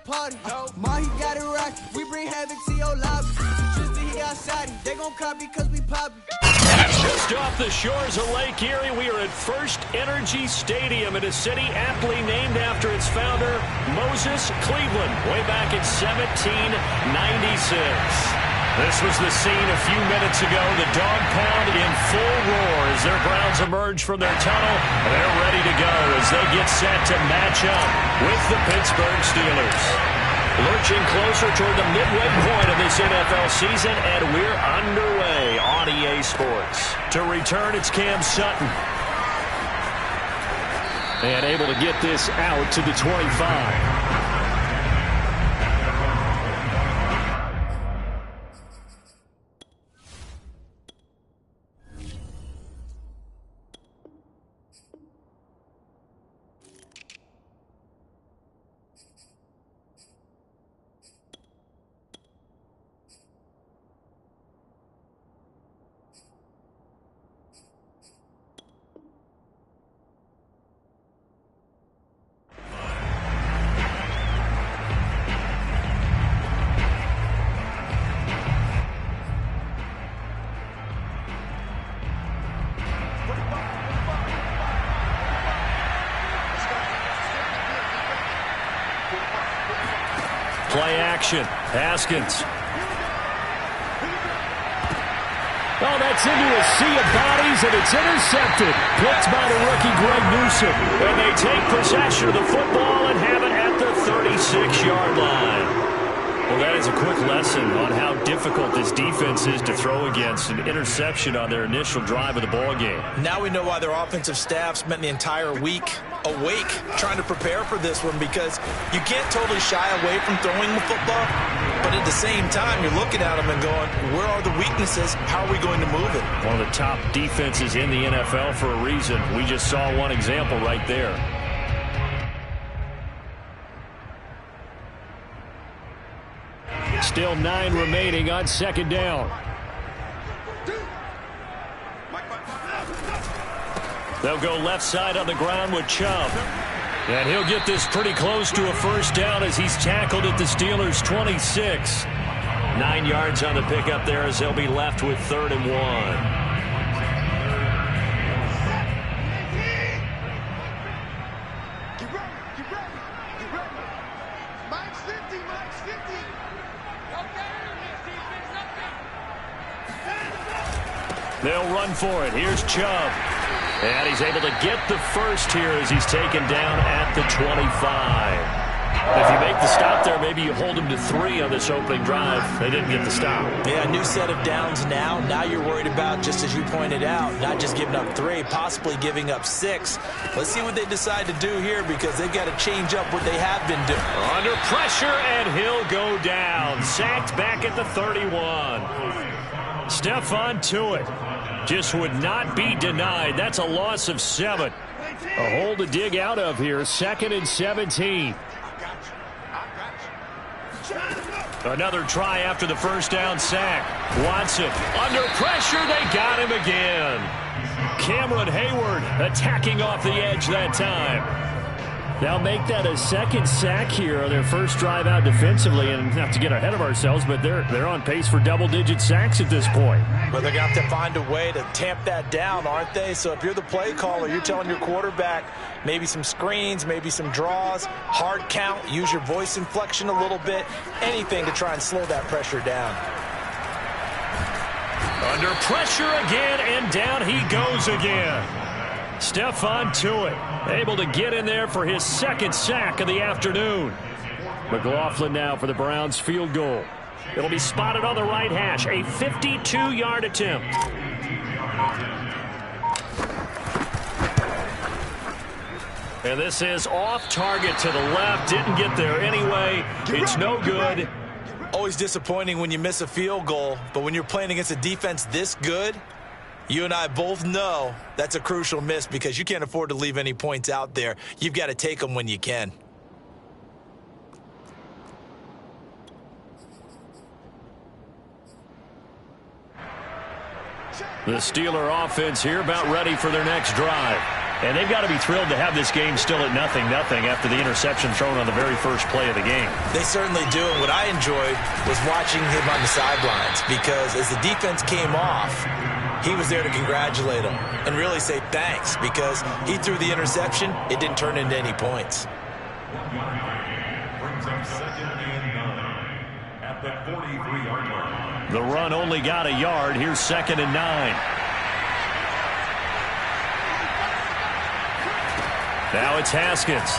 party. Ma, he got it rocky. We bring havoc to your lobby. Just he got Saudi. They gon' copy cause we poppy. Just off the shores of Lake Erie, we are at First Energy Stadium in a city aptly named after its founder, Moses Cleveland, way back in 1796. This was the scene a few minutes ago. The dog pound in full roar as their Browns emerge from their tunnel. They're ready to go as they get set to match up with the Pittsburgh Steelers. Lurching closer toward the midway point of this NFL season, and we're underway on EA Sports. To return, it's Cam Sutton. And able to get this out to the 25. Play action. Haskins. Oh, that's into a sea of bodies, and it's intercepted. Blitzed by the rookie Greg Newsome. And they take possession of the football and have it at the 36-yard line. Well, that is a quick lesson on how difficult this defense is to throw against. An interception on their initial drive of the ballgame. Now we know why their offensive staff spent the entire week awake trying to prepare for this one, because you can't totally shy away from throwing the football, but at the same time you're looking at them and going, where are the weaknesses? How are we going to move it? One of the top defenses in the NFL for a reason. We just saw one example right there. Still 9 remaining on second down. They'll go left side on the ground with Chubb. And he'll get this pretty close to a first down as he's tackled at the Steelers' 26. 9 yards on the pickup there as they'll be left with 3rd and 1. They'll run for it. Here's Chubb. And he's able to get the first here as he's taken down at the 25. If you make the stop there, maybe you hold him to 3 on this opening drive. They didn't get the stop. Yeah, new set of downs now. Now you're worried about, just as you pointed out, not just giving up 3, possibly giving up 6. Let's see what they decide to do here, because they've got to change up what they have been doing. Under pressure, and he'll go down. Sacked back at the 31. Stephon Tuitt just would not be denied. That's a loss of 7. A hole to dig out of here. 2nd and 17. Another try after the first down sack. Watson under pressure. They got him again. Cameron Hayward attacking off the edge that time. They'll make that a 2nd sack here on their first drive out defensively, and not to get ahead of ourselves, but they're on pace for double-digit sacks at this point. But they're going to have to find a way to tamp that down, aren't they? So if you're the play caller, you're telling your quarterback maybe some screens, maybe some draws, hard count, use your voice inflection a little bit, anything to try and slow that pressure down. Under pressure again, and down he goes again. Stephon Tuitt able to get in there for his 2nd sack of the afternoon. McLaughlin now for the Browns field goal. It'll be spotted on the right hash. A 52-yard attempt. And this is off target to the left. Didn't get there anyway. It's no good. Always disappointing when you miss a field goal, but when you're playing against a defense this good, you and I both know that's a crucial miss, because you can't afford to leave any points out there. You've got to take them when you can. The Steeler offense here about ready for their next drive. And they've got to be thrilled to have this game still at 0-0 after the interception thrown on the very first play of the game. They certainly do. And what I enjoyed was watching him on the sidelines, because as the defense came off, he was there to congratulate him and really say thanks, because he threw the interception. It didn't turn into any points. The run only got a yard. Here's 2nd and 9. Now it's Haskins.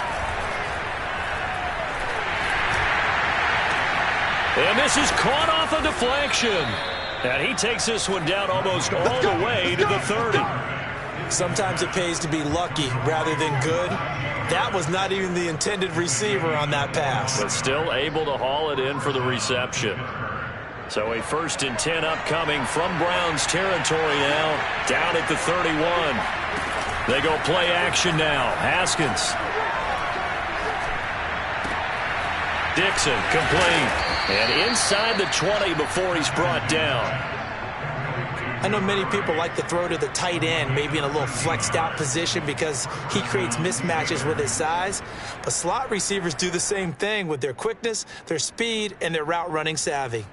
And this is caught off a deflection. And he takes this one down almost all the way to the 30. Sometimes it pays to be lucky rather than good. That was not even the intended receiver on that pass. But still able to haul it in for the reception. So a 1st and 10 upcoming from Browns territory now, down at the 31. They go play action now. Haskins. Dixon complete. And inside the 20 before he's brought down. I know many people like to throw to the tight end, maybe in a little flexed out position because he creates mismatches with his size. But slot receivers do the same thing with their quickness, their speed, and their route running savvy.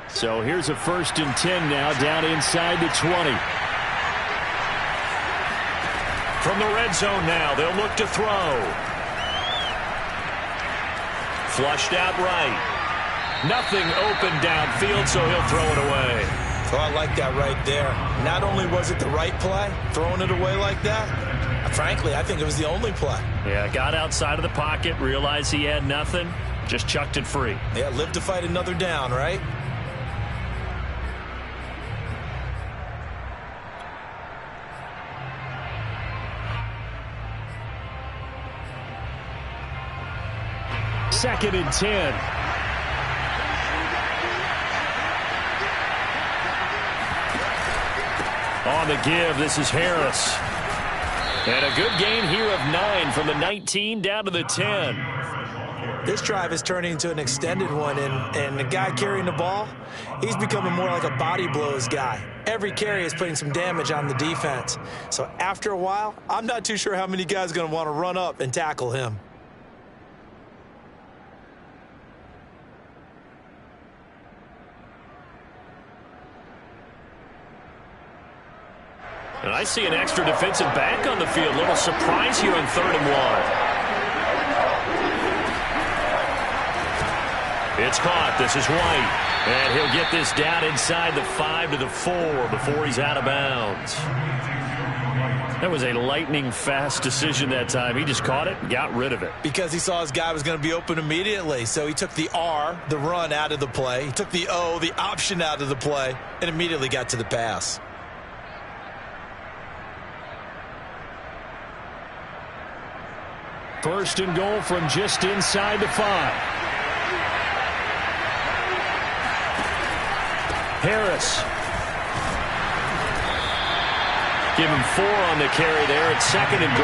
So here's a 1st and 10 now, down inside the 20. From the red zone now, they'll look to throw. Flushed out right. Nothing open downfield, so he'll throw it away. So I like that right there. Not only was it the right play, throwing it away like that, frankly, I think it was the only play. Yeah, got outside of the pocket, realized he had nothing, just chucked it free. Yeah, live to fight another down, right? Second and 10. On the give, this is Harris. And a good gain here of 9 from the 19 down to the 10. This drive is turning into an extended one, and the guy carrying the ball, he's becoming more like a body blows guy. Every carry is putting some damage on the defense. So after a while, I'm not too sure how many guys are going to want to run up and tackle him. And I see an extra defensive back on the field. Little surprise here on 3rd and 1. It's caught. This is White. And he'll get this down inside the 5 to the 4 before he's out of bounds. That was a lightning-fast decision that time. He just caught it and got rid of it. Because he saw his guy was going to be open immediately. So he took the R, the run, out of the play. He took the O, the option, out of the play, and immediately got to the pass. First and goal from just inside the 5. Harris. Give him 4 on the carry there at 2nd and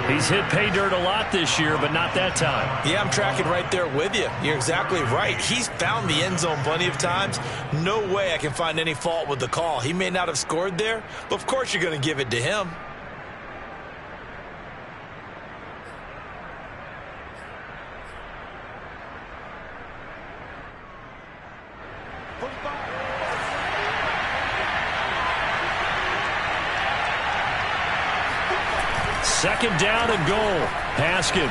goal. He's hit pay dirt a lot this year, but not that time. Yeah, I'm tracking right there with you. You're exactly right. He's found the end zone plenty of times. No way I can find any fault with the call. He may not have scored there, but of course you're going to give it to him. Second down and goal. Haskins.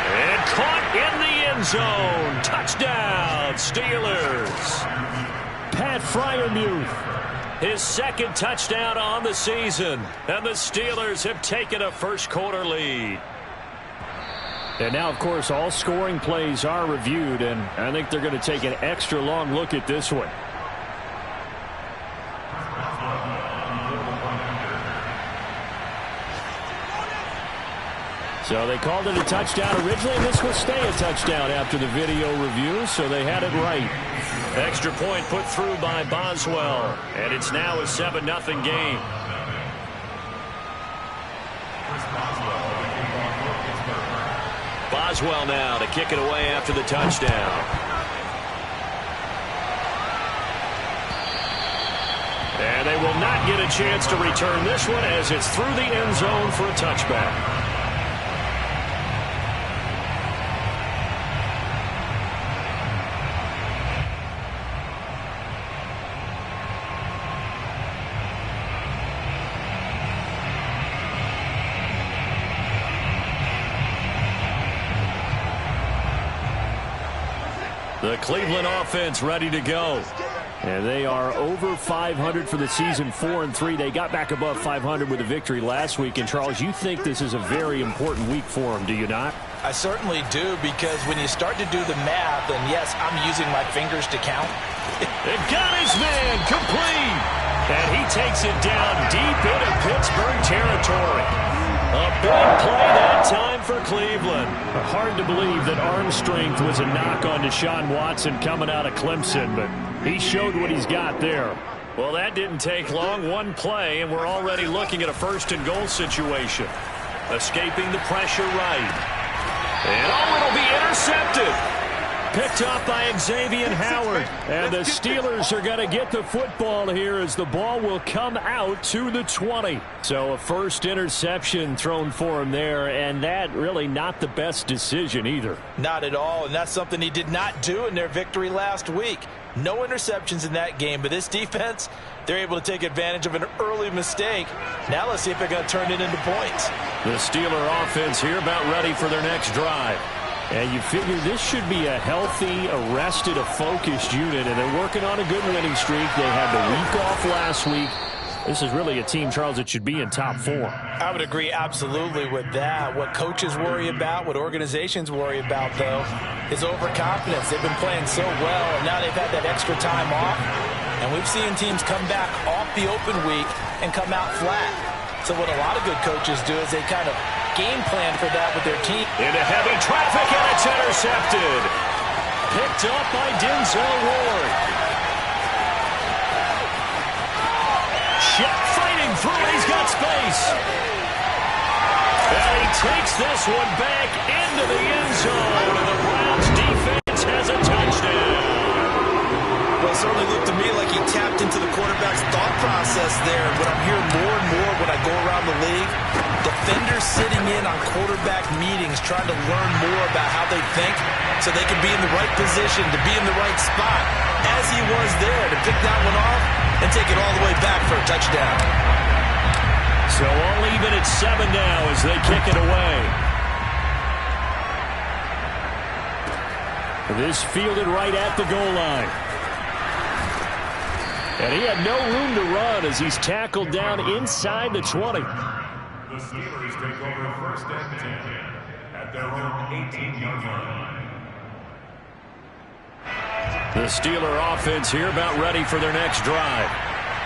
And caught in the end zone. Touchdown, Steelers. Pat Freiermuth. His 2nd touchdown on the season. And the Steelers have taken a first-quarter lead. And now, of course, all scoring plays are reviewed, and I think they're going to take an extra long look at this one. So they called it a touchdown originally, and this will stay a touchdown after the video review, so they had it right. Extra point put through by Boswell, and it's now a 7-0 game. Boswell now to kick it away after the touchdown. And they will not get a chance to return this one as it's through the end zone for a touchback. The Cleveland offense ready to go. And they are over 500 for the season, 4-3. They got back above 500 with a victory last week. And, Charles, you think this is a very important week for them, do you not? I certainly do, because when you start to do the math, and yes, I'm using my fingers to count. It got his man complete. And he takes it down deep into Pittsburgh territory. A big play that time for Cleveland. Hard to believe that arm strength was a knock on Deshaun Watson coming out of Clemson, but he showed what he's got there. Well, that didn't take long. One play, and we're already looking at a first-and-goal situation. Escaping the pressure right. And it'll be intercepted. Picked up by Xavier Howard. And the Steelers are going to get the football here as the ball will come out to the 20. So a first interception thrown for him there, and that really not the best decision either. Not at all, and that's something he did not do in their victory last week. No interceptions in that game, but this defense, they're able to take advantage of an early mistake. Now let's see if they're going to turn it into points. The Steeler offense here about ready for their next drive. And you figure this should be a healthy, arrested, a focused unit, and they're working on a good winning streak. They had the week off last week. This is really a team, Charles, that should be in top form. I would agree absolutely with that. What coaches worry about, what organizations worry about, though, is overconfidence. They've been playing so well, and now they've had that extra time off. And we've seen teams come back off the open week and come out flat. So what a lot of good coaches do is they kind of game plan for that with their team. Into heavy traffic, and it's intercepted. Picked up by Denzel Ward. Shep fighting through. He's got space. And he takes this one back into the end zone. And the Browns defense has a touchdown. Well, it certainly looked to me like he tapped into the quarterback's thought process there. What I'm hearing more and more when I go around the league, defenders sitting in on quarterback meetings trying to learn more about how they think so they can be in the right position, to be in the right spot, as he was there, to pick that one off and take it all the way back for a touchdown. So all even at 7 now as they kick it away. This fielded right at the goal line. And he had no room to run as he's tackled down inside the 20. The Steelers take over first and 10 at their own 18-yard line. The Steeler offense here about ready for their next drive.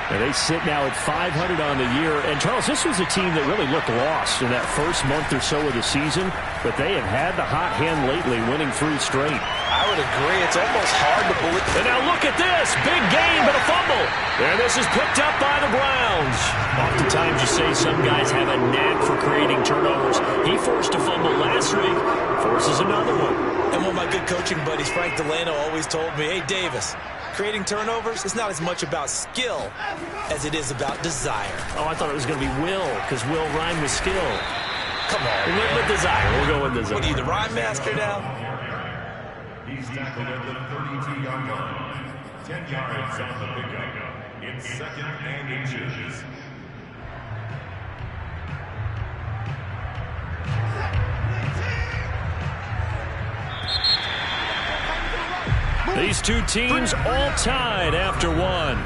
And they sit now at 500 on the year. And, Charles, this was a team that really looked lost in that first month or so of the season. But they have had the hot hand lately, winning 3 straight. I would agree. It's almost hard to believe. And now look at this. Big gain, but a fumble. And this is picked up by the Browns. Oftentimes you say some guys have a knack for creating turnovers. He forced a fumble last week, forces another one. And one of my good coaching buddies, Frank Delano, always told me, hey, Davis, creating turnovers, it's not as much about skill as it is about desire. Oh, I thought it was going to be will, because will rhyme with skill. Come on, we went with desire. We'll go with desire. What are you, the rhyme master now? He's tackled at the 32-yard line. 10 yards on the pickup. It's 2nd and inches. These two teams all tied after one.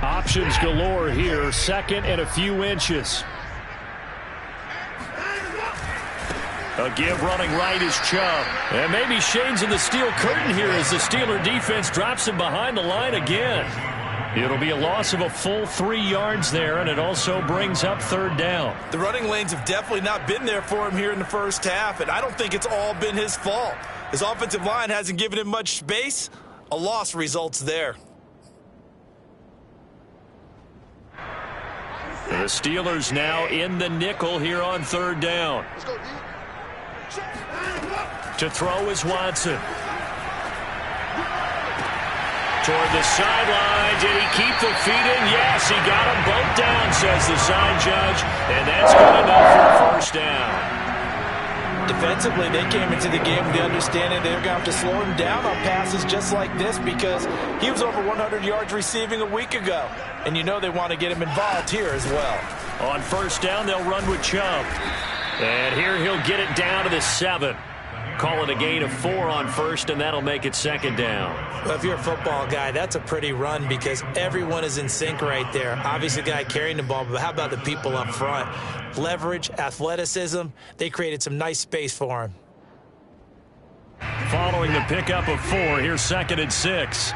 Options galore here. 2nd and a few inches. A give running right is Chubb. And maybe Shane's in the steel curtain here as the Steeler defense drops him behind the line again. It'll be a loss of a full 3 yards there, and it also brings up third down. The running lanes have definitely not been there for him here in the first half, and I don't think it's all been his fault. His offensive line hasn't given him much space. A loss results there. The Steelers now in the nickel here on third down. To throw is Watson. Toward the sideline. Did he keep the feet in? Yes, he got them both down, says the sign judge. And that's good enough for a first down. Defensively, they came into the game with the understanding they're going to have to slow him down on passes just like this because he was over 100 yards receiving a week ago. And you know they want to get him involved here as well. On first down, they'll run with Chubb. And here he'll get it down to the 7. Call it a gain of 4 on first, and that'll make it second down. Well, if you're a football guy, that's a pretty run because everyone is in sync right there. Obviously, the guy carrying the ball, but how about the people up front? Leverage, athleticism, they created some nice space for him. Following the pickup of 4, here's 2nd and 6.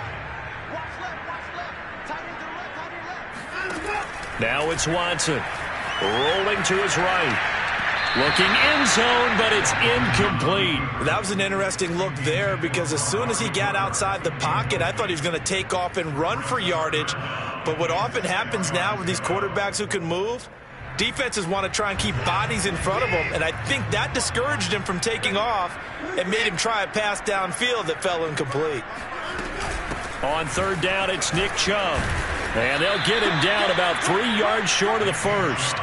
Now it's Watson. Rolling to his right. Looking end zone, but it's incomplete. That was an interesting look there because as soon as he got outside the pocket, I thought he was going to take off and run for yardage. But what often happens now with these quarterbacks who can move, defenses want to try and keep bodies in front of them, and I think that discouraged him from taking off and made him try a pass downfield that fell incomplete. On third down, it's Nick Chubb. And they'll get him down about 3 yards short of the first.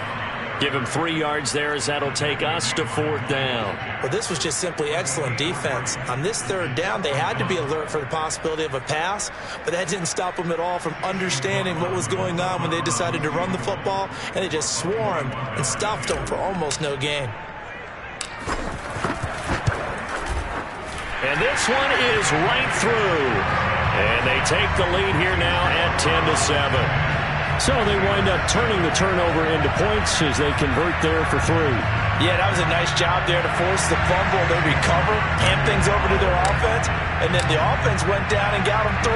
Give him 3 yards there as that'll take us to fourth down. Well, this was just simply excellent defense. On this third down, they had to be alert for the possibility of a pass, but that didn't stop them at all from understanding what was going on when they decided to run the football, and they just swarmed and stuffed them for almost no gain. And this one is right through. And they take the lead here now at 10-7. So they wind up turning the turnover into points as they convert there for 3. Yeah, that was a nice job there to force the fumble. They recover, hand things over to their offense, and then the offense went down and got them 3.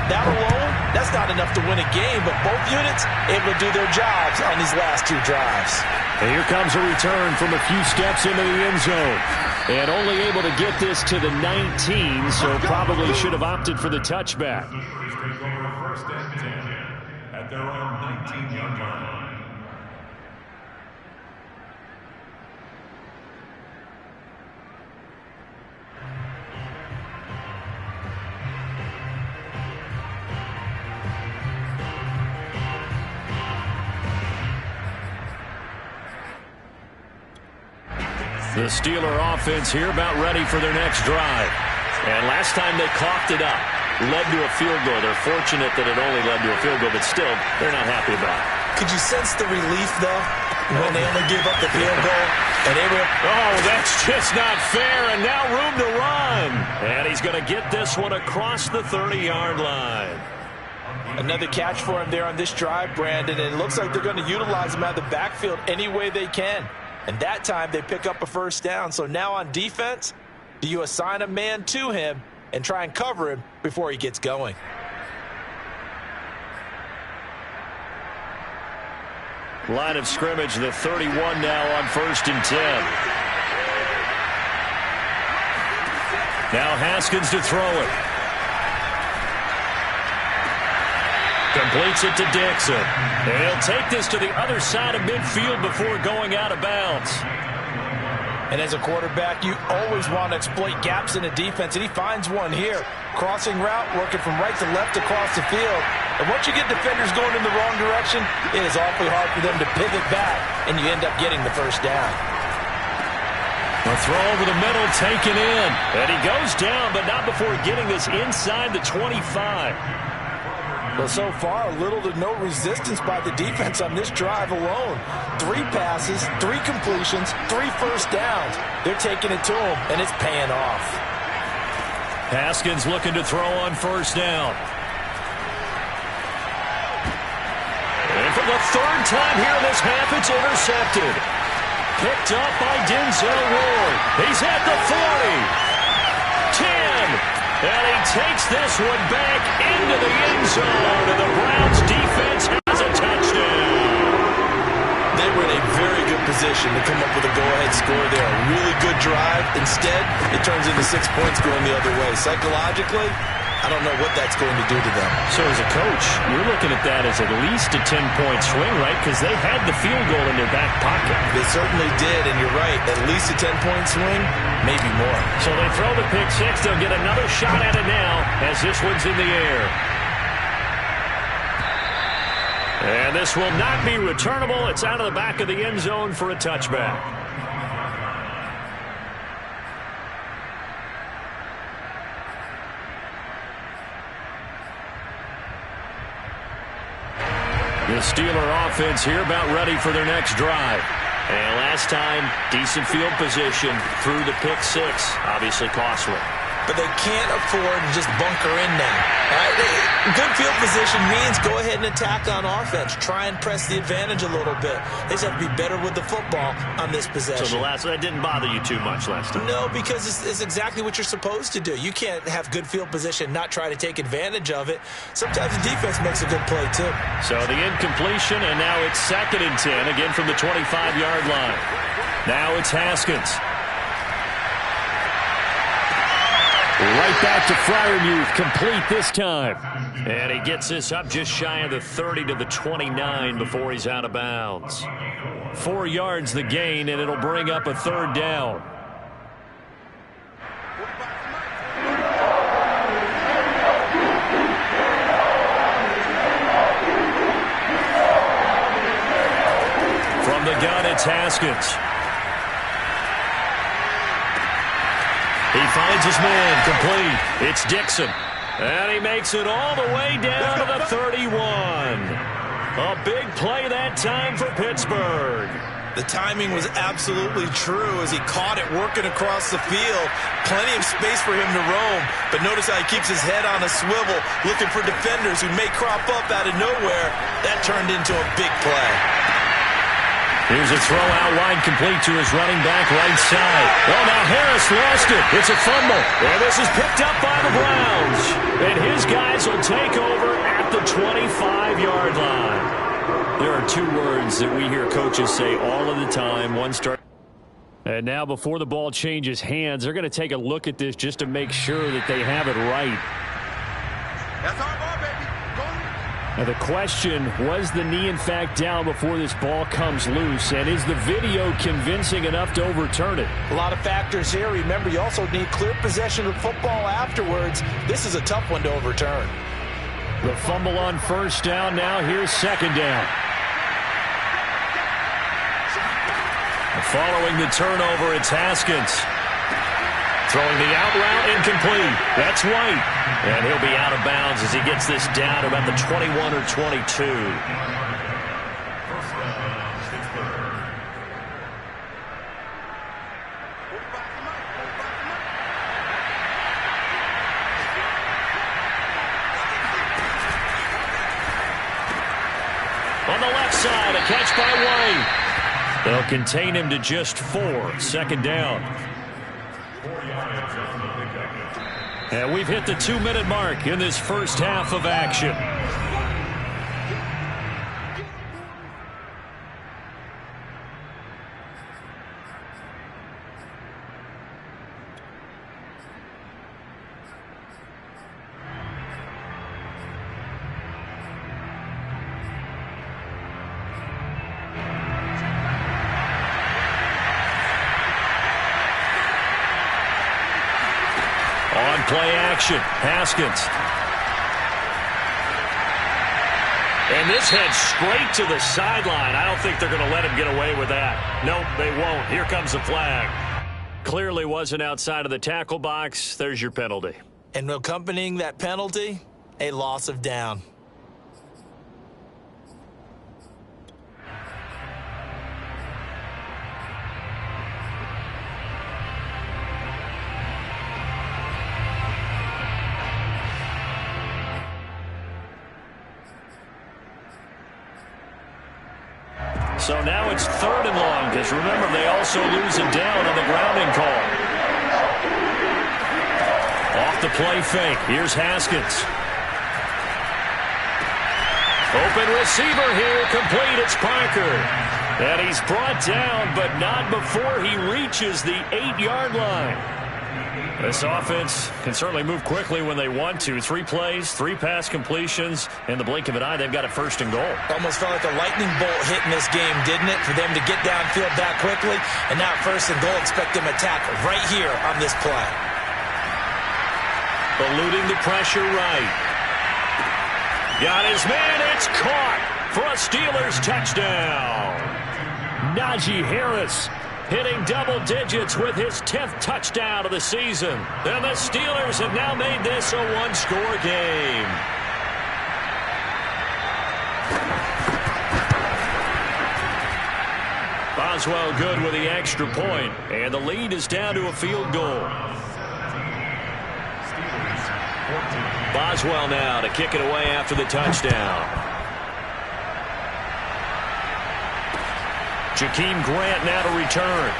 That alone, that's not enough to win a game, but both units able to do their jobs on these last 2 drives. And here comes a return from a few steps into the end zone. And only able to get this to the 19, so probably should have opted for the touchback. First and 10 at their own 19-yard line. The Steeler offense here about ready for their next drive. And last time they coughed it up, led to a field goal. They're fortunate that it only led to a field goal, but still, they're not happy about it. Could you sense the relief, though, when they only gave up the field goal? And they were, oh, that's just not fair, and now room to run. And he's going to get this one across the 30-yard line. Another catch for him there on this drive, Brandon, and it looks like they're going to utilize him out of the backfield any way they can. And that time they pick up a first down. So now on defense, do you assign a man to him and try and cover him before he gets going? Line of scrimmage, the 31 now on 1st and 10. Now Haskins to throw it. Completes it to Dixon. And he'll take this to the other side of midfield before going out of bounds. And as a quarterback, you always want to exploit gaps in the defense, and he finds one here. Crossing route, working from right to left across the field. And once you get defenders going in the wrong direction, it is awfully hard for them to pivot back, and you end up getting the first down. A throw over the middle, taken in. And he goes down, but not before getting this inside the 25. Well, so far, little to no resistance by the defense on this drive alone. 3 passes, 3 completions, 3 first downs. They're taking it to him, and it's paying off. Haskins looking to throw on first down. And for the 3rd time here in this half, it's intercepted. Picked up by Denzel Ward. He's at the 40. 10. And he takes this one back into the end zone. And the possession to come up with a go-ahead score there. A really good drive. Instead, it turns into 6 points going the other way. Psychologically, I don't know what that's going to do to them. So as a coach, you're looking at that as at least a 10-point swing, right? Because they had the field goal in their back pocket. They certainly did, and you're right. At least a 10-point swing, maybe more. So they throw the pick six. They'll get another shot at it now as this one's in the air. And this will not be returnable. It's out of the back of the end zone for a touchback. The Steeler offense here about ready for their next drive. And last time, decent field position through the pick six. Obviously costly. But they can't afford to just bunker in now. Right? Good field position means go ahead and attack on offense. Try and press the advantage a little bit. They just have to be better with the football on this possession. So that didn't bother you too much last time? No, because it's exactly what you're supposed to do. You can't have good field position, not try to take advantage of it. Sometimes the defense makes a good play, too. So the incompletion, and now it's 2nd and 10, again from the 25-yard line. Now it's Haskins. Right back to Freiermuth, complete this time. And he gets this up just shy of the 30 to the 29 before he's out of bounds. 4 yards the gain, and it'll bring up a 3rd down. From the gun, it's Haskins. He finds his man, complete. It's Dixon. And he makes it all the way down to the 31. A big play that time for Pittsburgh. The timing was absolutely true as he caught it working across the field. Plenty of space for him to roam. But notice how he keeps his head on a swivel, looking for defenders who may crop up out of nowhere. That turned into a big play. Here's a throw out wide, complete to his running back right side. Oh, now Harris lost it. It's a fumble. And this is picked up by the Browns. And his guys will take over at the 25-yard line. There are 2 words that we hear coaches say all of the time. One start. And now before the ball changes hands, they're going to take a look at this just to make sure that they have it right. That's our ball, baby. Go. Now the question, was the knee in fact down before this ball comes loose? And is the video convincing enough to overturn it? A lot of factors here. Remember, you also need clear possession of football afterwards. This is a tough one to overturn. The fumble on 1st down. Now here's 2nd down. Following the turnover, it's Haskins. Throwing the out route, incomplete. That's White. And he'll be out of bounds as he gets this down to about the 21 or 22. On the left side, a catch by White. They'll contain him to just 4. 2nd down. And we've hit the 2-minute mark in this first half of action. On play action, Haskins. And this heads straight to the sideline. I don't think they're going to let him get away with that. Nope, they won't. Here comes the flag. Clearly wasn't outside of the tackle box. There's your penalty. And accompanying that penalty, a loss of down. So now it's 3rd and long, because remember, they also lose a down on the grounding call. Off the play fake. Here's Haskins. Open receiver here, complete. It's Parker. And he's brought down, but not before he reaches the 8-yard line. This offense can certainly move quickly when they want to. 3 plays, 3 pass completions. In the blink of an eye, they've got it first and goal. Almost felt like a lightning bolt hitting this game, didn't it? For them to get downfield that quickly. And now first and goal, expect them to attack right here on this play. Eluding the pressure right. Got his man. It's caught for a Steelers touchdown. Najee Harris hitting double digits with his 10th touchdown of the season. And the Steelers have now made this a 1-score game. Boswell good with the extra point, and the lead is down to a field goal. Boswell now to kick it away after the touchdown. Jakeem Grant now to return.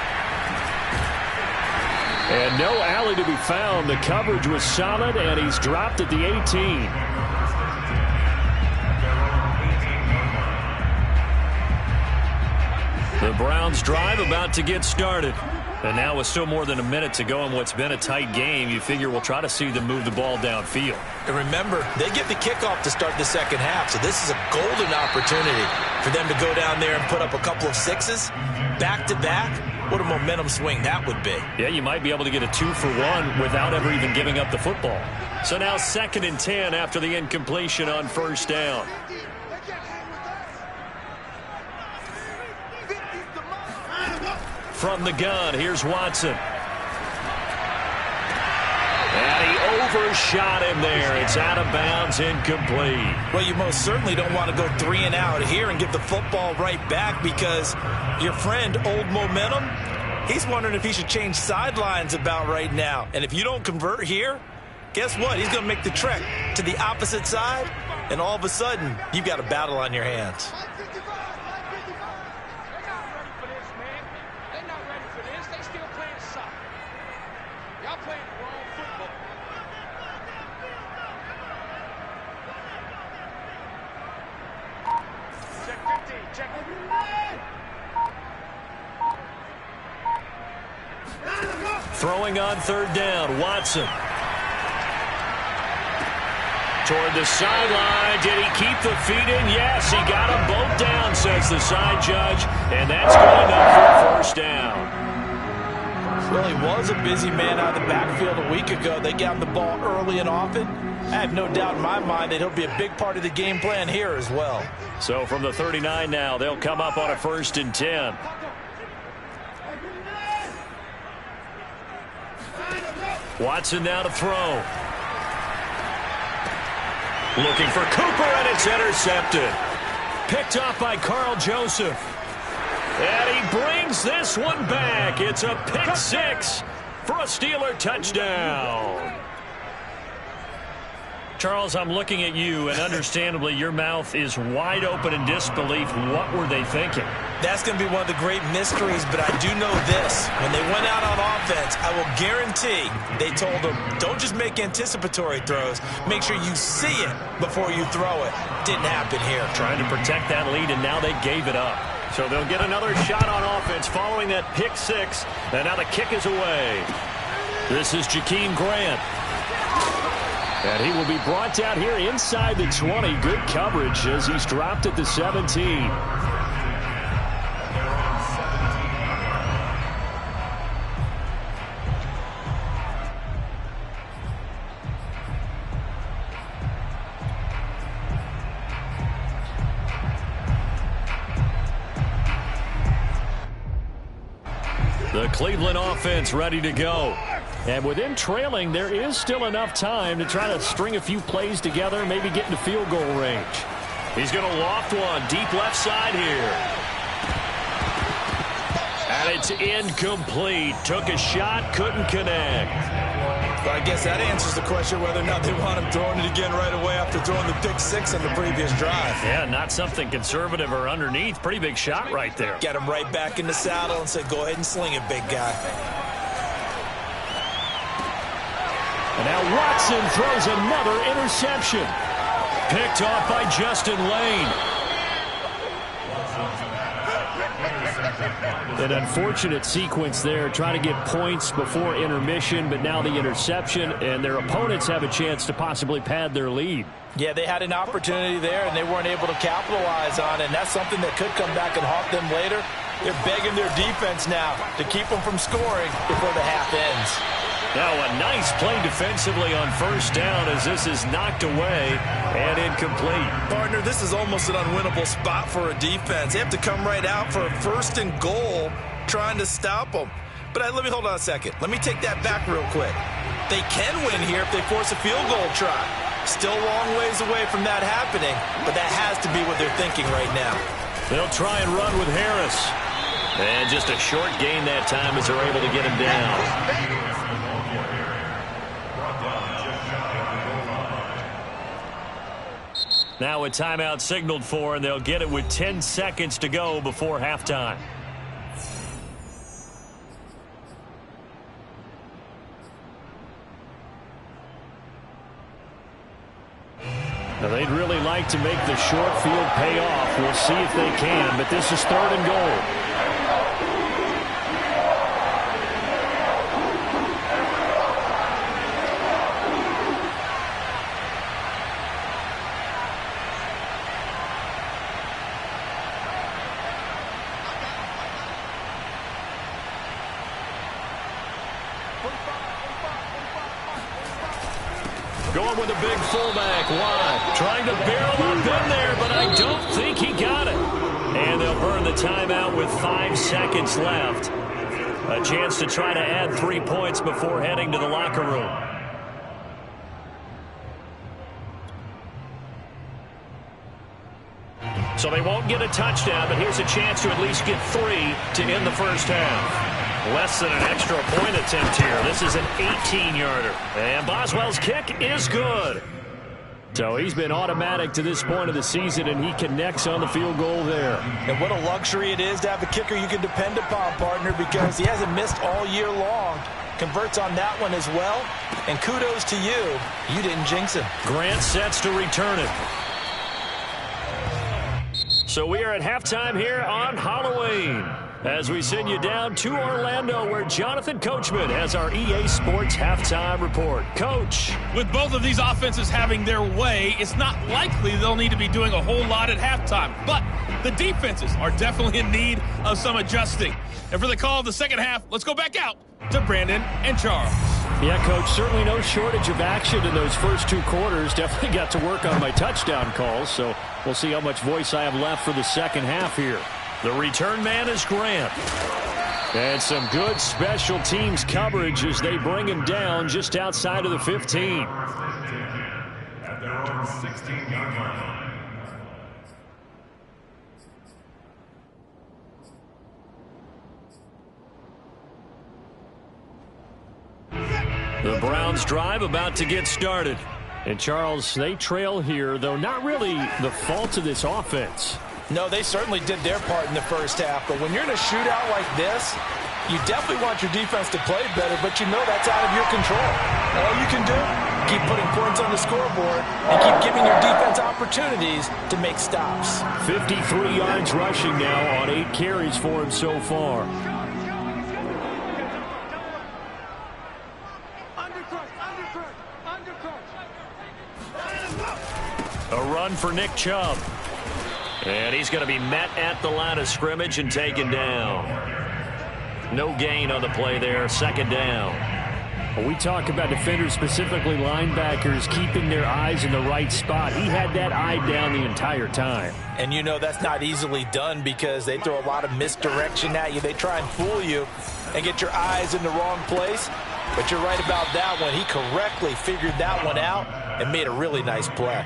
And no alley to be found. The coverage was solid, and he's dropped at the 18. The Browns drive about to get started. And now with still more than a minute to go in what's been a tight game, you figure we'll try to see them move the ball downfield. And remember, they get the kickoff to start the second half, so this is a golden opportunity for them to go down there and put up a couple of 6s back-to-back. What a momentum swing that would be. Yeah, you might be able to get a 2-for-1 without ever even giving up the football. So now 2nd and 10 after the incompletion on first down. From the gun, here's Watson. And he overshot him there. It's out of bounds, incomplete. Well, you most certainly don't want to go 3 and out here and give the football right back because your friend, Old Momentum, he's wondering if he should change sidelines about right now. And if you don't convert here, guess what? He's going to make the trek to the opposite side, and all of a sudden, you've got a battle on your hands. Throwing on 3rd down, Watson. Toward the sideline. Did he keep the feet in? Yes, he got them both down, says the side judge. And that's going up for first down. Well, he was a busy man out of the backfield a week ago. They got him the ball early and often. I have no doubt in my mind that he'll be a big part of the game plan here as well. So from the 39 now, they'll come up on a 1st and 10. Watson now to throw. Looking for Cooper, and it's intercepted. Picked off by Carl Joseph. And he brings this one back. It's a pick 6 for a Steeler touchdown. Charles, I'm looking at you, and understandably, your mouth is wide open in disbelief. What were they thinking? That's going to be one of the great mysteries, but I do know this. When they went out on offense, I will guarantee they told them, don't just make anticipatory throws. Make sure you see it before you throw it. Didn't happen here. Trying to protect that lead, and now they gave it up. So they'll get another shot on offense following that pick 6, and now the kick is away. This is Jakeem Grant. And he will be brought down here inside the 20. Good coverage as he's dropped at the 17. The Cleveland offense ready to go. And within trailing, there is still enough time to try to string a few plays together, maybe get into field goal range. He's going to loft one deep left side here. And it's incomplete. Took a shot, couldn't connect. Well, I guess that answers the question whether or not they want him throwing it again right away after throwing the pick 6 on the previous drive. Yeah, not something conservative or underneath. Pretty big shot right there. Get him right back in the saddle and say, go ahead and sling it, big guy. And now Watson throws another interception. Picked off by Justin Lane. An unfortunate sequence there, trying to get points before intermission, but now the interception, and their opponents have a chance to possibly pad their lead. Yeah, they had an opportunity there, and they weren't able to capitalize on it, and that's something that could come back and haunt them later. They're begging their defense now to keep them from scoring before the half ends. Now a nice play defensively on first down as this is knocked away and incomplete. Partner, this is almost an unwinnable spot for a defense. They have to come right out for a first and goal trying to stop them. But let me hold on a second. Let me take that back real quick. They can win here if they force a field goal try. Still a long ways away from that happening, but that has to be what they're thinking right now. They'll try and run with Harris. And just a short gain that time as they're able to get him down. Now a timeout signaled for, and they'll get it with 10 seconds to go before halftime. Now they'd really like to make the short field pay off. We'll see if they can, but this is 3rd and goal. Going with a big fullback wide. Trying to barrel up in there, but I don't think he got it. And they'll burn the timeout with 5 seconds left. A chance to try to add 3 points before heading to the locker room. So they won't get a touchdown, but here's a chance to at least get 3 to end the first half. Less than an extra point attempt here. This is an 18-yarder. And Boswell's kick is good. So he's been automatic to this point of the season, and he connects on the field goal there. And what a luxury it is to have a kicker you can depend upon, partner, because he hasn't missed all year long. Converts on that one as well. And kudos to you. You didn't jinx him. Grant sets to return it. So we are at halftime here on Halloween, as we send you down to Orlando, where Jonathan Coachman has our EA Sports Halftime Report. Coach. With both of these offenses having their way, it's not likely they'll need to be doing a whole lot at halftime. But the defenses are definitely in need of some adjusting. And for the call of the second half, let's go back out to Brandon and Charles. Yeah, Coach, certainly no shortage of action in those first 2 quarters. Definitely got to work on my touchdown calls, so we'll see how much voice I have left for the second half here. The return man is Grant. And some good special teams coverage as they bring him down just outside of the 15. At their own 16-yard line. The Browns drive about to get started. And Charles, they trail here, though not really the fault of this offense. No, they certainly did their part in the first half. But when you're in a shootout like this, you definitely want your defense to play better, but you know that's out of your control. All you can do, keep putting points on the scoreboard and keep giving your defense opportunities to make stops. 53 yards rushing now on 8 carries for him so far. A run for Nick Chubb. And he's going to be met at the line of scrimmage and taken down. No gain on the play there, 2nd down. When we talk about defenders, specifically linebackers, keeping their eyes in the right spot. He had that eye down the entire time. And you know that's not easily done because they throw a lot of misdirection at you. They try and fool you and get your eyes in the wrong place. But you're right about that one. He correctly figured that one out and made a really nice play.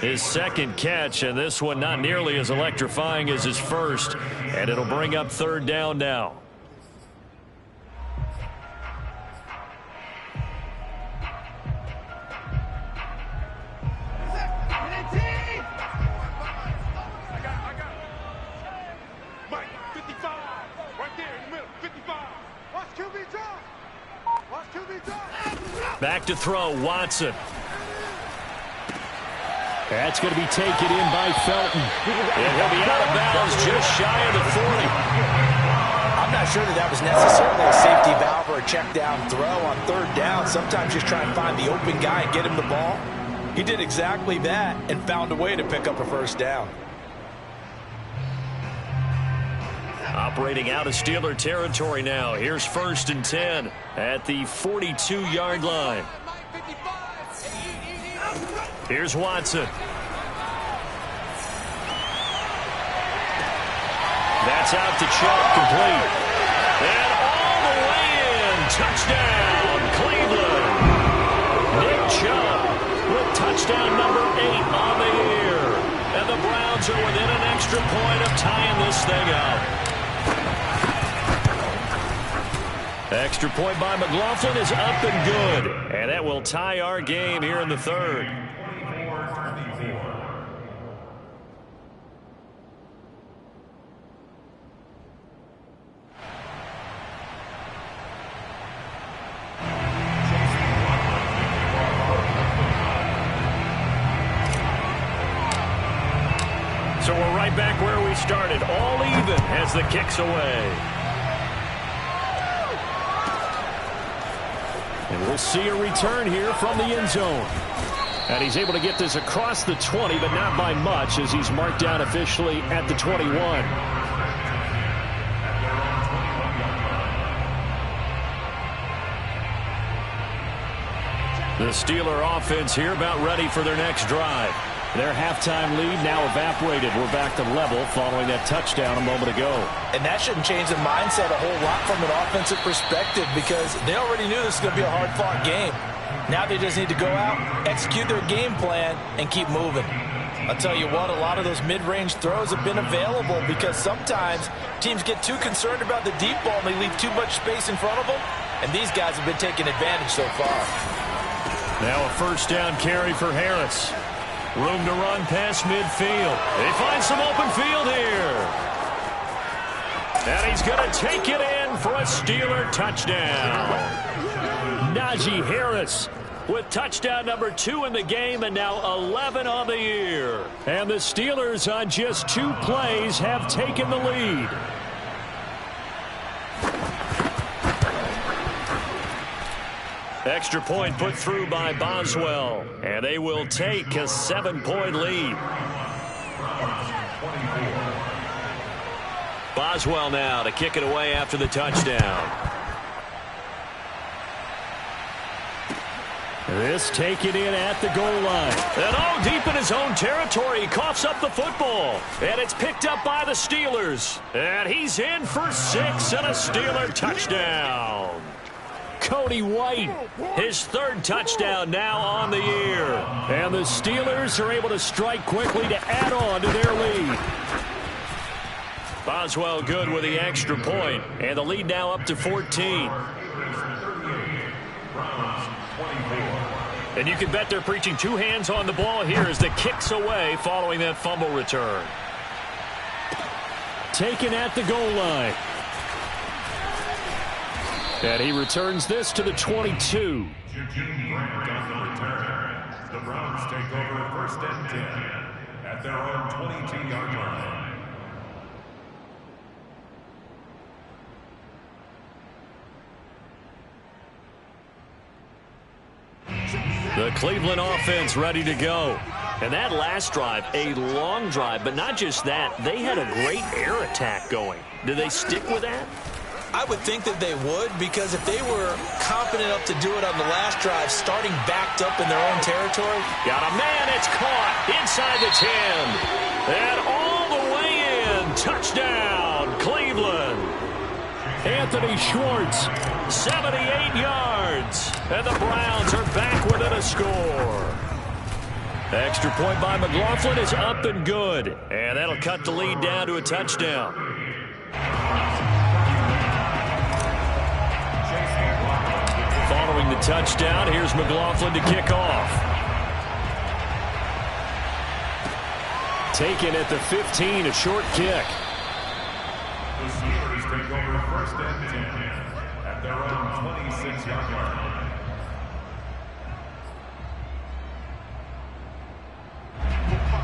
His 2nd catch, and this one not nearly as electrifying as his first. And it'll bring up 3rd down now. Back to throw, Watson. That's going to be taken in by Felton. And he'll be out of bounds just shy of the 40. I'm not sure that was necessarily a safety valve or a check down throw on third down. Sometimes just try and find the open guy and get him the ball. He did exactly that and found a way to pick up a first down. Operating out of Steeler territory now. Here's 1st and 10 at the 42-yard line. Here's Watson. That's out to Chubb, complete. And all the way in. Touchdown, Cleveland. Nick Chubb with touchdown number 8 on the year. And the Browns are within an extra point of tying this thing up. Extra point by McLaughlin is up and good. And that will tie our game here in the third. So we're right back where we started, all even as the kick's away. And we'll see a return here from the end zone. And he's able to get this across the 20, but not by much, as he's marked down officially at the 21. The Steeler offense here about ready for their next drive. Their halftime lead now evaporated. We're back to level following that touchdown a moment ago. And that shouldn't change the mindset a whole lot from an offensive perspective, because they already knew this was going to be a hard-fought game. Now they just need to go out, execute their game plan, and keep moving. I'll tell you what, a lot of those mid-range throws have been available because sometimes teams get too concerned about the deep ball and they leave too much space in front of them, and these guys have been taking advantage so far. Now a first down carry for Harris. Room to run past midfield. They find some open field here. And he's going to take it in for a Steeler touchdown. Najee Harris with touchdown number 2 in the game, and now 11 on the year. And the Steelers on just 2 plays have taken the lead. Extra point put through by Boswell, and they will take a 7-point lead. Boswell now to kick it away after the touchdown. This taken in at the goal line. And all deep in his own territory, he coughs up the football. And it's picked up by the Steelers. And he's in for 6 and a Steeler touchdown. Cody White, his 3rd touchdown now on the year. And the Steelers are able to strike quickly to add on to their lead. Boswell good with the extra point, and the lead now up to 14. And you can bet they're preaching 2 hands on the ball here as the kick's away following that fumble return. Taken at the goal line. And he returns this to the 22. Eugene Grant on the return. The Browns take over 1st and 10 at their own 22-yard line. The Cleveland offense ready to go. And that last drive, a long drive, but not just that. They had a great air attack going. Do they stick with that? I would think that they would, because if they were confident enough to do it on the last drive, starting backed up in their own territory. Got a man, it's caught inside the 10. And all the way in. Touchdown, Cleveland. Anthony Schwartz, 78 yards. And the Browns are back within a score. Extra point by McLaughlin is up and good. And that'll cut the lead down to a touchdown. Following the touchdown, here's McLaughlin to kick off. Taken at the 15, a short kick. The Steelers take over 1st and 10 at their own 26-yard line.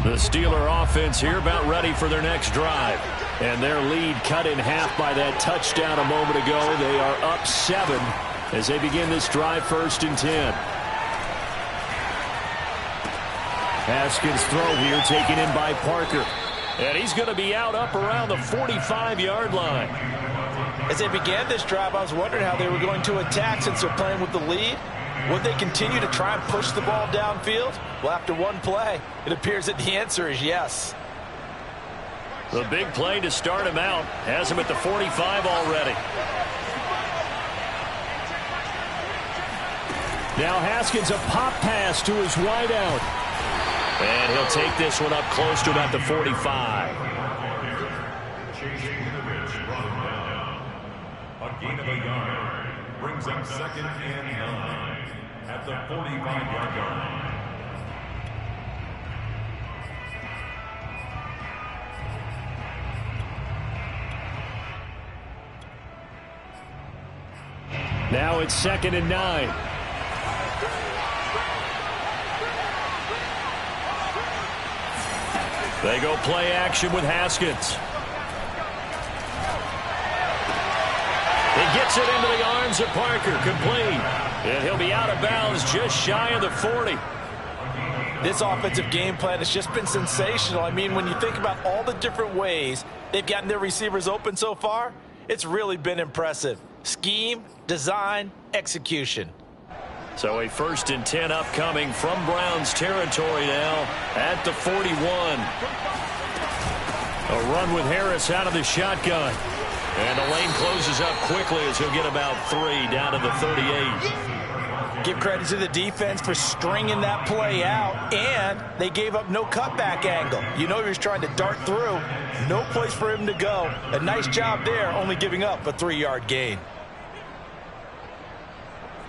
The Steeler offense here about ready for their next drive. And their lead cut in half by that touchdown a moment ago. They are up 7 as they begin this drive, 1st and 10. Haskins' throw here taken in by Parker. And he's going to be out up around the 45-yard line. As they began this drive, I was wondering how they were going to attack since they're playing with the lead. Would they continue to try and push the ball downfield? Well, after one play, it appears that the answer is yes. The big play to start him out has him at the 45 already. Now Haskins, a pop pass to his wideout. And he'll take this one up close to about the 45. A gain of a yard brings up 2nd and 9 at the 45-yard line. Now it's 2nd and 9. They go play action with Haskins. He gets it into the arms of Parker, complete. And he'll be out of bounds just shy of the 40. This offensive game plan has just been sensational. I mean, when you think about all the different ways they've gotten their receivers open so far, it's really been impressive. Scheme, design, execution. So a 1st and 10 upcoming from Browns territory now at the 41. A run with Harris out of the shotgun. And the lane closes up quickly as he'll get about 3 down to the 38. Give credit to the defense for stringing that play out, and they gave up no cutback angle. You know he was trying to dart through. No place for him to go. A nice job there, only giving up a 3-yard gain.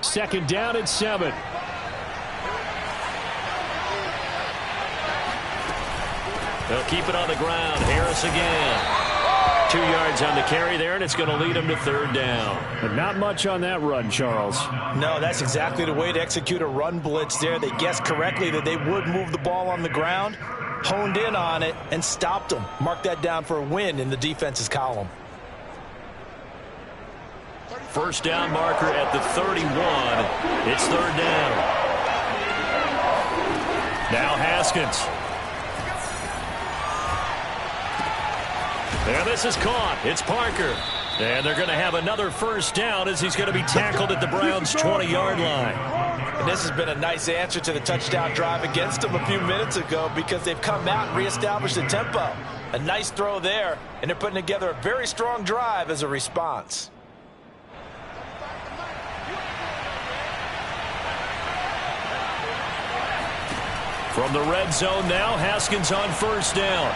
2nd down and 7. They'll keep it on the ground. Harris again. 2 yards on the carry there, and it's going to lead him to 3rd down. But not much on that run, Charles. No, that's exactly the way to execute a run blitz there. They guessed correctly that they would move the ball on the ground, honed in on it, and stopped them. Mark that down for a win in the defense's column. 1st down marker at the 31. It's 3rd down. Now Haskins. And this is caught. It's Parker. And they're going to have another 1st down as he's going to be tackled at the Browns' 20-yard line. And this has been a nice answer to the touchdown drive against them a few minutes ago because they've come out and reestablished the tempo. A nice throw there, and they're putting together a very strong drive as a response. From the red zone now, Haskins on 1st down.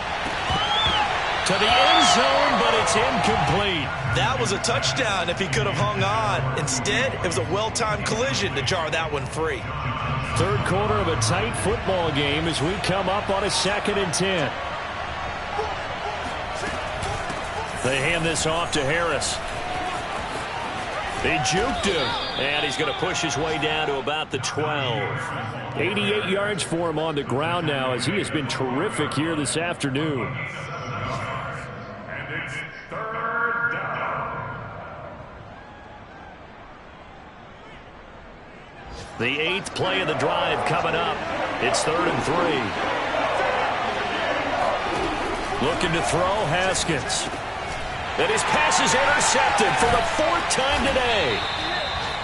To the end zone, but it's incomplete. That was a touchdown if he could have hung on. Instead, it was a well-timed collision to jar that one free. 3rd quarter of a tight football game as we come up on a 2nd and 10. They hand this off to Harris. He juked him, and he's going to push his way down to about the 12. 88 yards for him on the ground now as he has been terrific here this afternoon. And it's 3rd down. The 8th play of the drive coming up. It's 3rd and 3. Looking to throw, Haskins. And his pass is intercepted for the 4th time today.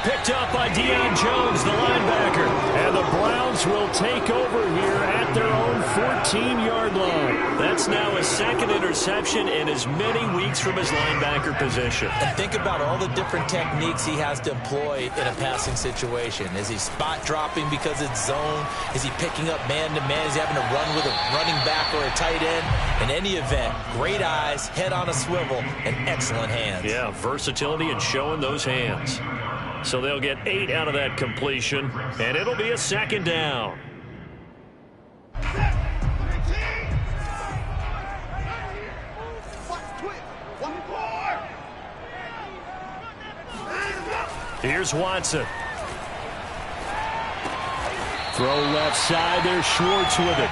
Picked up by Deion Jones, the linebacker. And the Browns will take over here at their own 14-yard line. That's now his 2nd interception in as many weeks from his linebacker position. And think about all the different techniques he has to employ in a passing situation. Is he spot dropping because it's zone? Is he picking up man-to-man? Is he having to run with a running back or a tight end? In any event, great eyes, head on a swivel, and excellent hands. Yeah, versatility and showing those hands. So they'll get 8 out of that completion, and it'll be a 2nd down. Here's Watson. Throw left side. There's Schwartz with it.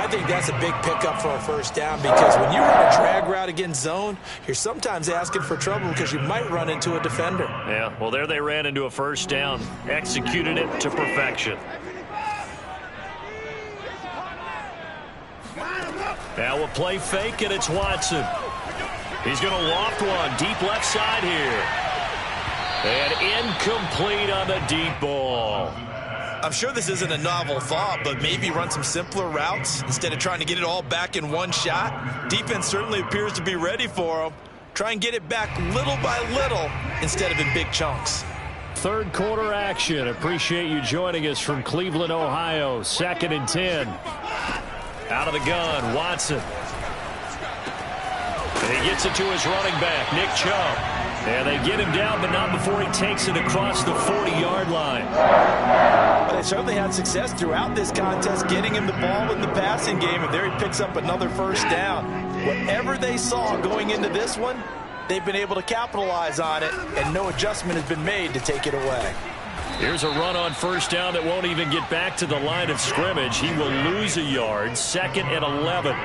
think that's a big pickup for a first down because when you run a drag route against zone, you're sometimes asking for trouble because you might run into a defender. Yeah, well, there they ran into a first down. Executed it to perfection. Now a play fake, and it's Watson. He's going to loft one deep left side here. And incomplete on the deep ball. I'm sure this isn't a novel thought, but maybe run some simpler routes instead of trying to get it all back in one shot. Defense certainly appears to be ready for him. Try and get it back little by little instead of in big chunks. Third quarter action. Appreciate you joining us from Cleveland, Ohio. 2nd and 10. Out of the gun, Watson. And he gets it to his running back, Nick Chubb. And they get him down, but not before he takes it across the 40-yard line. But they certainly had success throughout this contest getting him the ball in the passing game, and there he picks up another first down. Whatever they saw going into this one, they've been able to capitalize on it, and no adjustment has been made to take it away. Here's a run on first down that won't even get back to the line of scrimmage. He will lose a yard. 2nd and 11.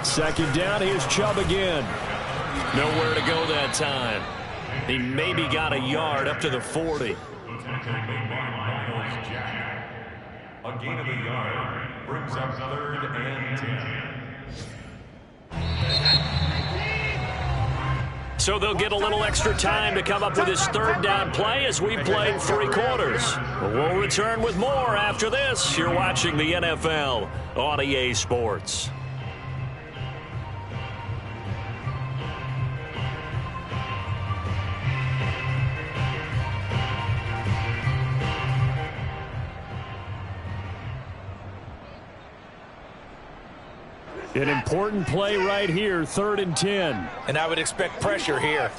2nd down, here's Chubb again. Nowhere to go that time. He maybe got a yard up to the 40. A gain of a yard brings up 3rd and 10. So they'll get a little extra time to come up with his 3rd down play as we've played 3 quarters. We'll return with more after this. You're watching the NFL on EA Sports. An important play right here, 3rd and 10. And I would expect pressure here.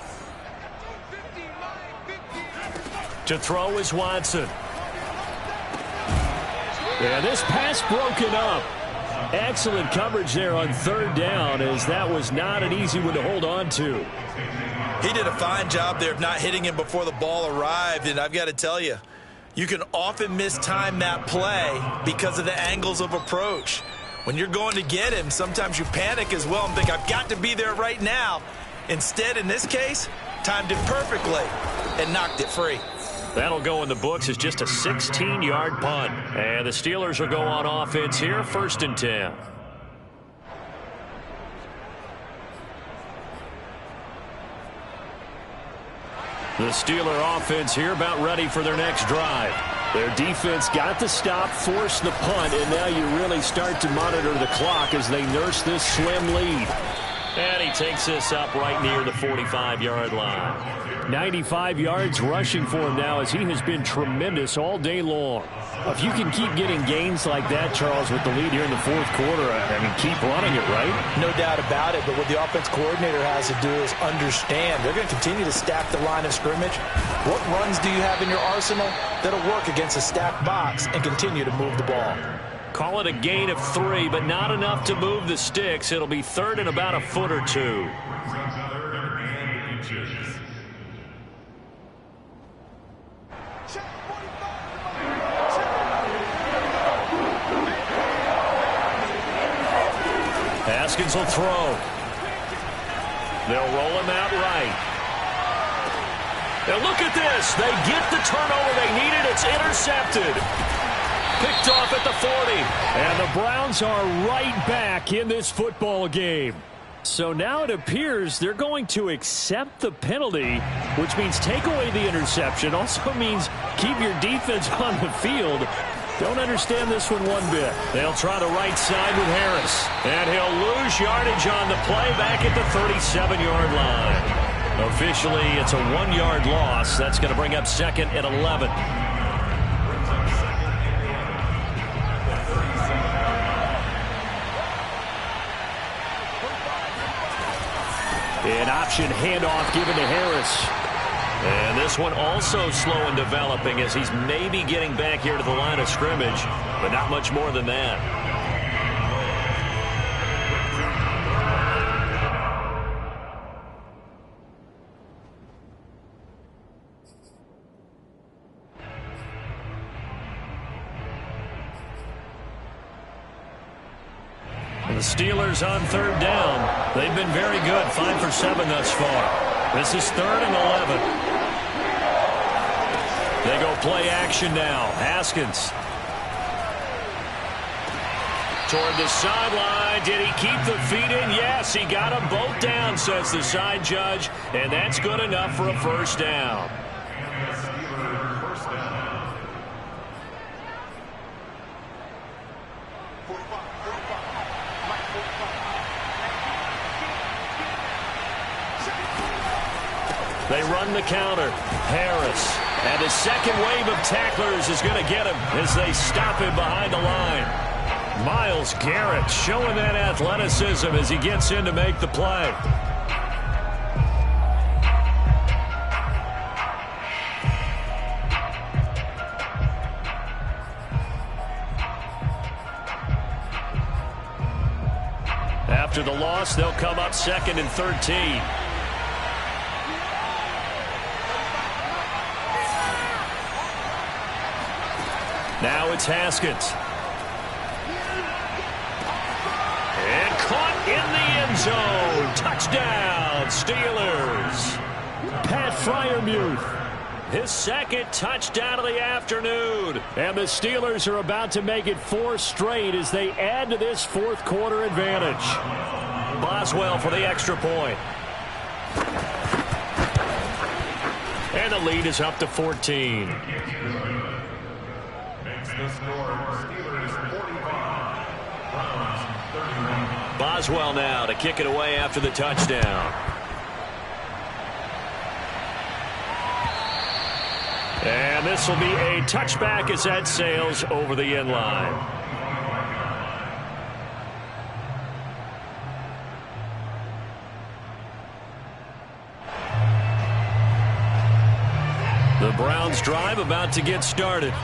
To throw is Watson. Yeah, this pass broken up. Excellent coverage there on 3rd down, as that was not an easy one to hold on to. He did a fine job there of not hitting him before the ball arrived, and I've got to tell you, you can often mistime that play because of the angles of approach. When you're going to get him, sometimes you panic as well and think, I've got to be there right now. Instead, in this case, timed it perfectly and knocked it free. That'll go in the books as just a 16-yard punt. And the Steelers will go on offense here, 1st and 10. The Steeler offense here about ready for their next drive. Their defense got the stop, forced the punt, and now you really start to monitor the clock as they nurse this slim lead. And he takes this up right near the 45-yard line. 95 yards rushing for him now as he has been tremendous all day long. If you can keep getting gains like that, Charles, with the lead here in the 4th quarter, I mean, keep running it, right? No doubt about it, but what the offense coordinator has to do is understand they're going to continue to stack the line of scrimmage. What runs do you have in your arsenal that'll work against a stacked box and continue to move the ball? Call it a gain of 3, but not enough to move the sticks. It'll be 3rd and about a foot or 2. Haskins will throw. They'll roll him out right. Now look at this. They get the turnover they needed. It's intercepted. Picked off at the 40. And the Browns are right back in this football game. So now it appears they're going to accept the penalty, which means take away the interception. Also means keep your defense on the field. Don't understand this one bit. They'll try the right side with Harris. And he'll lose yardage on the play back at the 37-yard line. Officially, it's a 1-yard loss. That's going to bring up 2nd and 11. An option handoff given to Harris. And this one also slow in developing as he's maybe getting back here to the line of scrimmage, but not much more than that. The Steelers on third down. They've been very good, 5 for 7 thus far. This is 3rd and 11. They go play action now. Haskins. Toward the sideline. Did he keep the feet in? Yes, he got them both down, says the side judge. And that's good enough for a first down. They run the counter. Harris. And the second wave of tacklers is going to get him as they stop him behind the line. Myles Garrett showing that athleticism as he gets in to make the play. After the loss, they'll come up 2nd and 13. Now it's Haskins. And caught in the end zone. Touchdown, Steelers. Pat Freiermuth, his 2nd touchdown of the afternoon. And the Steelers are about to make it 4 straight as they add to this 4th quarter advantage. Boswell for the extra point. And the lead is up to 14. The score, Steelers 45, Browns 31. Boswell now to kick it away after the touchdown. And this will be a touchback as that sails over the end line. The Browns drive about to get started.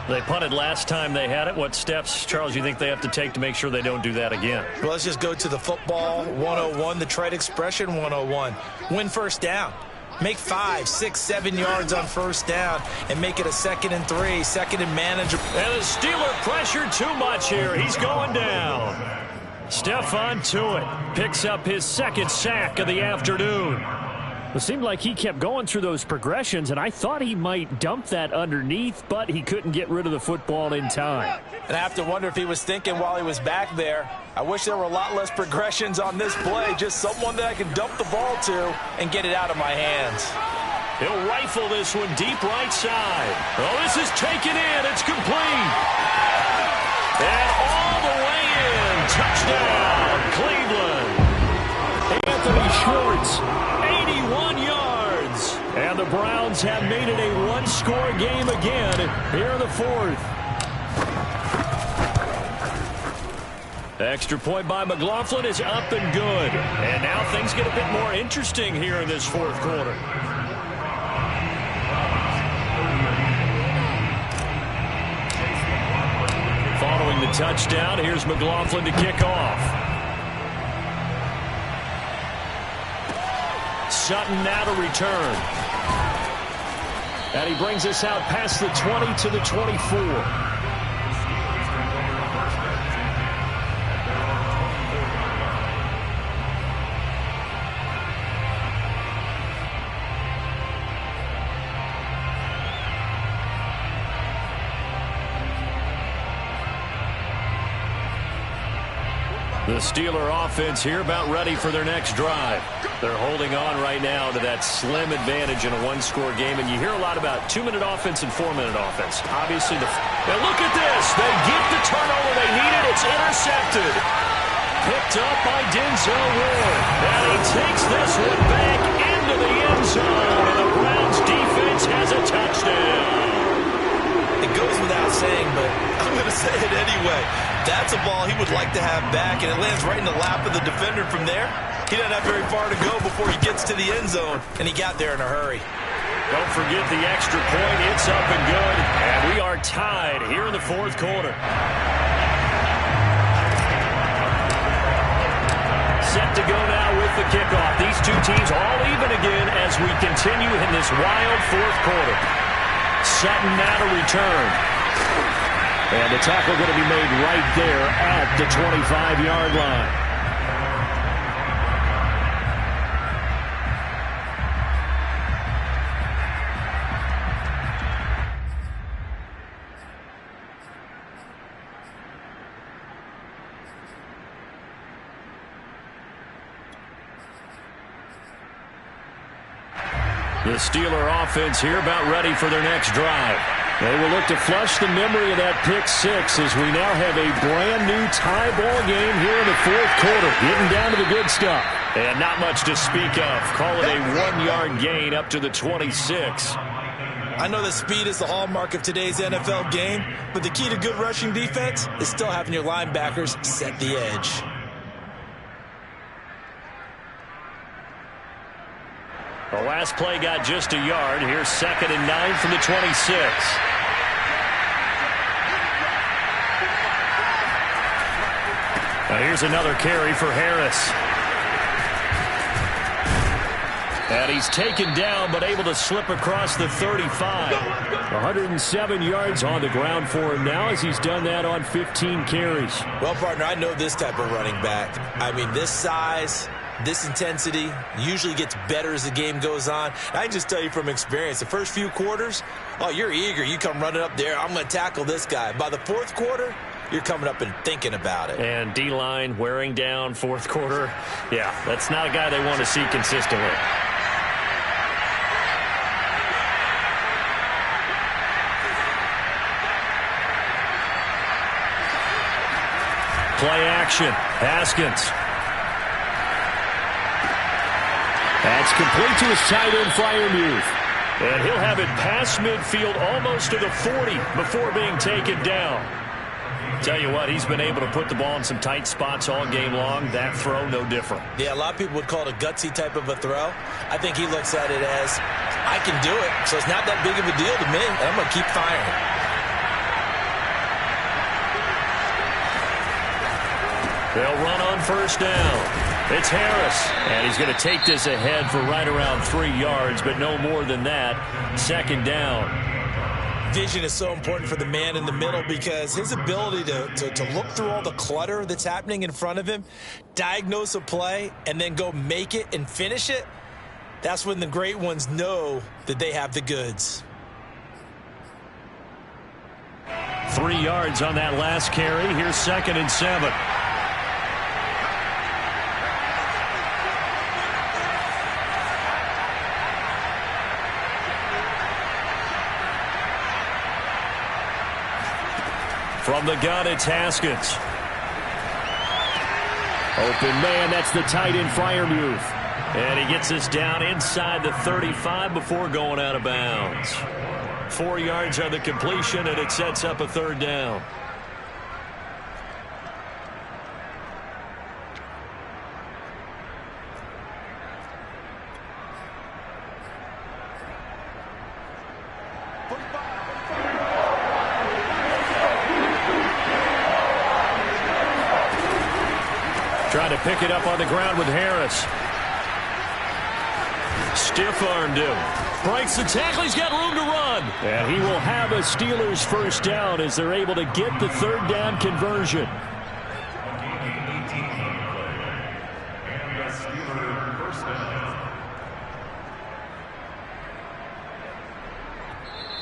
They punted last time they had it. What steps, Charles, you think they have to take to make sure they don't do that again? Well, let's just go to the football 101, the trade expression 101. Win first down. Make 5, 6, 7 yards on first down and make it a 2nd and 3, 2nd and manageable. And the Steeler pressure too much here. He's going down. Stephon Tuitt picks up his 2nd sack of the afternoon. It seemed like he kept going through those progressions, and I thought he might dump that underneath, but he couldn't get rid of the football in time. And I have to wonder if he was thinking while he was back there, I wish there were a lot less progressions on this play, just someone that I can dump the ball to and get it out of my hands. He'll rifle this one deep right side. Oh, this is taken in. It's complete. And all the way in. Touchdown, Cleveland. Anthony Schwartz, 81 yards. And the Browns have made it a one-score game again here in the 4th. Extra point by McLaughlin is up and good. And now things get a bit more interesting here in this 4th quarter. Following the touchdown, here's McLaughlin to kick off. Sutton now to return. And he brings us out past the 20 to the 24. The Steeler offense here about ready for their next drive. They're holding on right now to that slim advantage in a one-score game, and you hear a lot about 2-minute offense and 4-minute offense. Obviously, now look at this. They get the turnover they needed. It's intercepted. Picked up by Denzel Ward. And he takes this one back into the end zone, and the Browns defense has a touchdown. It goes without saying, but I'm going to say it anyway. That's a ball he would like to have back, and it lands right in the lap of the defender from there. He doesn't have very far to go before he gets to the end zone, and he got there in a hurry. Don't forget the extra point. It's up and good, and we are tied here in the 4th quarter. Set to go now with the kickoff. These two teams all even again as we continue in this wild 4th quarter. Sutton now to return. And the tackle going to be made right there at the 25-yard line. The Steeler offense here about ready for their next drive. They will look to flush the memory of that pick six as we now have a brand new tie ball game here in the fourth quarter. Getting down to the good stuff. And not much to speak of. Call it a 1-yard gain up to the 26. I know that speed is the hallmark of today's NFL game, but the key to good rushing defense is still having your linebackers set the edge. The last play got just a yard. Here's 2nd and 9 from the 26. Now here's another carry for Harris. And he's taken down but able to slip across the 35. 107 yards on the ground for him now as he's done that on 15 carries. Well, partner, I know this type of running back. I mean, this size, this intensity usually gets better as the game goes on. I can just tell you from experience, the first few quarters, oh, you're eager. You come running up there, I'm going to tackle this guy. By the fourth quarter, you're coming up and thinking about it. And D-line wearing down fourth quarter. Yeah, that's not a guy they want to see consistently. Play action. Haskins. That's complete to his tight end, Freiermuth. And he'll have it past midfield almost to the 40 before being taken down. Tell you what, he's been able to put the ball in some tight spots all game long. That throw, no different. Yeah, a lot of people would call it a gutsy type of a throw. I think he looks at it as, I can do it, so it's not that big of a deal to me, and I'm going to keep firing. They'll run on first down. It's Harris, and he's going to take this ahead for right around 3 yards, but no more than that. 2nd down. Vision is so important for the man in the middle because his ability to look through all the clutter that's happening in front of him, diagnose a play, and then go make it and finish it, that's when the great ones know that they have the goods. 3 yards on that last carry. Here's 2nd and 7. From the gun, it's Haskins. Open man, that's the tight end, Freiermuth. And he gets us down inside the 35 before going out of bounds. 4 yards on the completion, and it sets up a 3rd down. Trying to pick it up on the ground with Harris. Stiff-armed him. Breaks the tackle. He's got room to run. And he will have a Steelers first down as they're able to get the 3rd down conversion.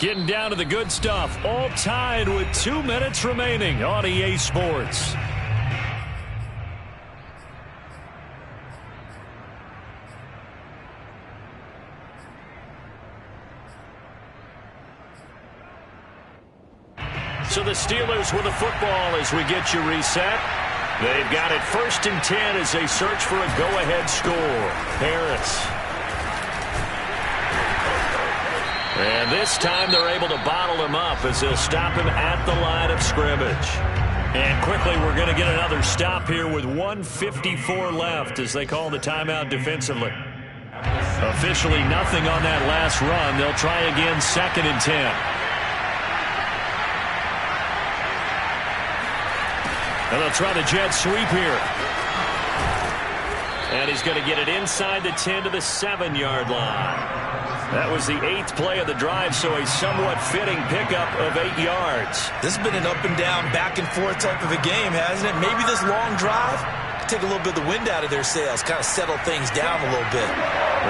Getting down to the good stuff. All tied with 2 minutes remaining on EA Sports. So the Steelers with the football as we get you reset. They've got it 1st and 10 as they search for a go-ahead score. Harris. And this time they're able to bottle him up as they'll stop him at the line of scrimmage. And quickly we're going to get another stop here with 1:54 left as they call the timeout defensively. Officially nothing on that last run. They'll try again 2nd and 10. And they'll try the jet sweep here. And he's going to get it inside the 10 to the 7-yard line. That was the 8th play of the drive, so a somewhat fitting pickup of 8 yards. This has been an up and down, back and forth type of a game, hasn't it? Maybe this long drive take a little bit of the wind out of their sails, kind of settle things down a little bit.